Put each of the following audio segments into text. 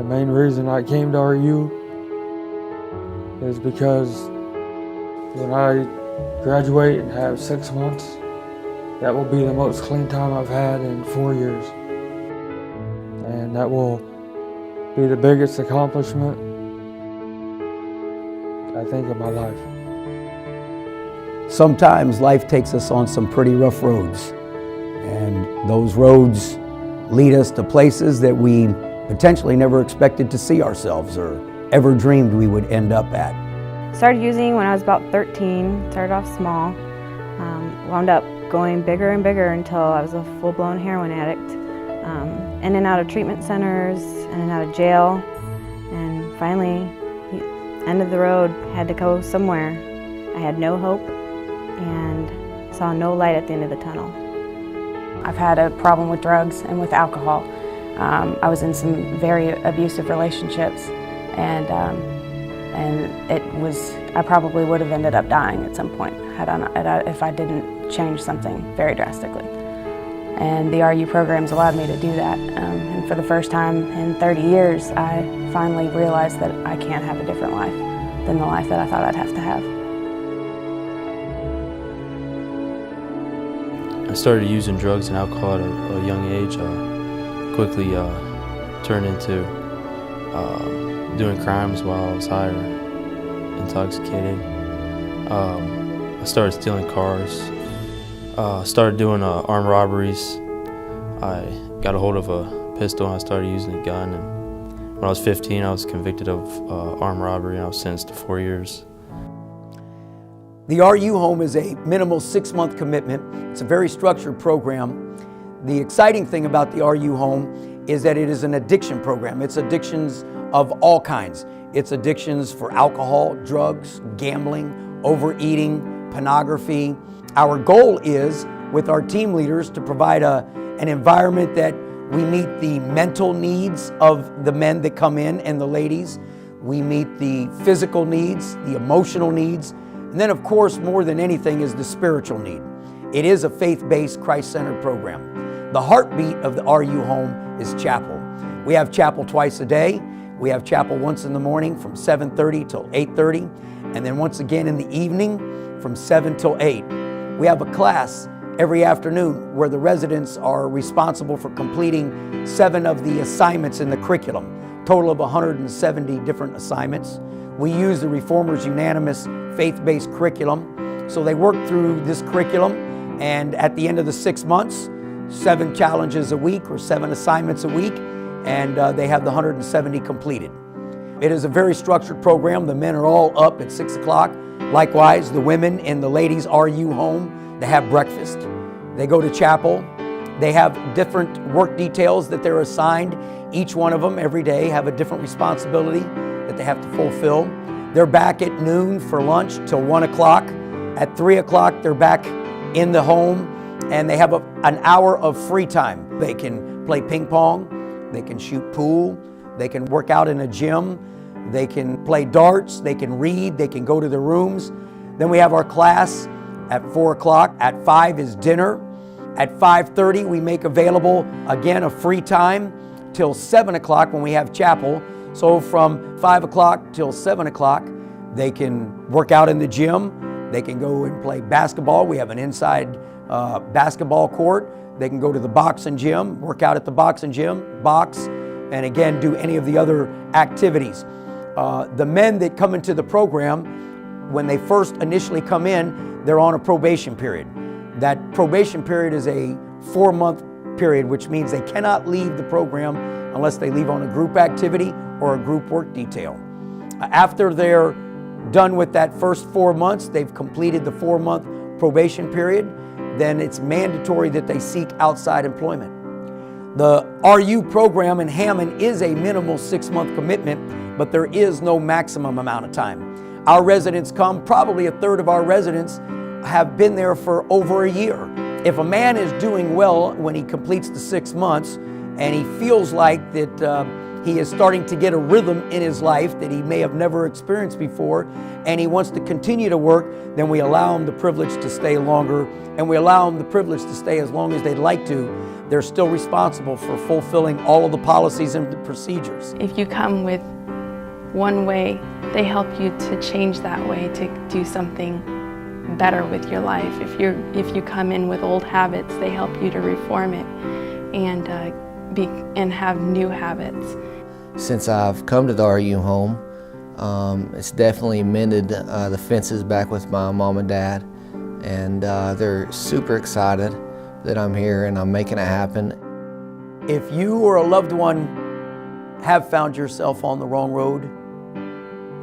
The main reason I came to RU is because when I graduate and have 6 months, that will be the most clean time I've had in 4 years. And that will be the biggest accomplishment, I think, of my life. Sometimes life takes us on some pretty rough roads, and those roads lead us to places that we potentially never expected to see ourselves or ever dreamed we would end up at. Started using when I was about 13, started off small, wound up going bigger and bigger until I was a full-blown heroin addict. In and out of treatment centers, in and out of jail, and finally, end of the road, had to go somewhere. I had no hope and saw no light at the end of the tunnel. I've had a problem with drugs and with alcohol. I was in some very abusive relationships, and I probably would have ended up dying at some point if I didn't change something very drastically. And the RU programs allowed me to do that. And for the first time in 30 years, I finally realized that I can't have a different life than the life that I thought I'd have to have. I started using drugs and alcohol at a young age. Quickly turned into doing crimes while I was high or intoxicated. I started stealing cars. Started doing armed robberies. I got a hold of a pistol and I started using a gun. And when I was 15, I was convicted of armed robbery and I was sentenced to 4 years. The RU Home is a minimal 6-month commitment. It's a very structured program. The exciting thing about the RU Home is that it is an addiction program. It's addictions of all kinds. It's addictions for alcohol, drugs, gambling, overeating, pornography. Our goal is, with our team leaders, to provide an environment that we meet the mental needs of the men that come in and the ladies. We meet the physical needs, the emotional needs, and then of course, more than anything, is the spiritual need. It is a faith-based, Christ-centered program. The heartbeat of the RU Home is chapel. We have chapel twice a day. We have chapel once in the morning from 7:30 till 8:30, and then once again in the evening from 7 till 8. We have a class every afternoon where the residents are responsible for completing 7 of the assignments in the curriculum, total of 170 different assignments. We use the Reformers Unanimous faith-based curriculum. So they work through this curriculum, and at the end of the 6 months, 7 challenges a week or 7 assignments a week, and they have the 170 completed. It is a very structured program. The men are all up at 6 o'clock. Likewise, the women in the ladies' RU Home, they have breakfast. They go to chapel. They have different work details that they're assigned. Each one of them every day have a different responsibility that they have to fulfill. They're back at noon for lunch till 1 o'clock. At 3 o'clock, they're back in the home, and they have an hour of free time. They can play ping pong, they can shoot pool, they can work out in a gym, they can play darts, they can read, they can go to their rooms. Then we have our class at 4 o'clock. At 5 is dinner. At 5:30, we make available, again, a free time till 7 o'clock when we have chapel. So from 5 o'clock till 7 o'clock, they can work out in the gym. They can go and play basketball. We have an inside basketball court. They can go to the boxing gym, work out at the boxing gym, box, and again, do any of the other activities. The men that come into the program, when they first initially come in, they're on a probation period. That probation period is a 4-month period, which means they cannot leave the program unless they leave on a group activity or a group work detail. After they're done with that first 4 months, they've completed the 4-month probation period, then it's mandatory that they seek outside employment. The RU program in Hammond is a minimal 6-month commitment, but there is no maximum amount of time. Our residents come, probably a third of our residents have been there for over a year. If a man is doing well when he completes the 6 months and he feels like that he is starting to get a rhythm in his life that he may have never experienced before, and he wants to continue to work, then we allow him the privilege to stay longer, and we allow them the privilege to stay as long as they'd like to. They're still responsible for fulfilling all of the policies and the procedures. If you come with one way, they help you to change that way, to do something better with your life. If you come in with old habits, they help you to reform it and have new habits. Since I've come to the RU home, it's definitely mended the fences back with my mom and dad, and they're super excited that I'm here and I'm making it happen. If you or a loved one have found yourself on the wrong road,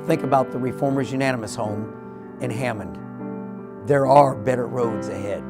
think about the Reformers Unanimous Home in Hammond. There are better roads ahead.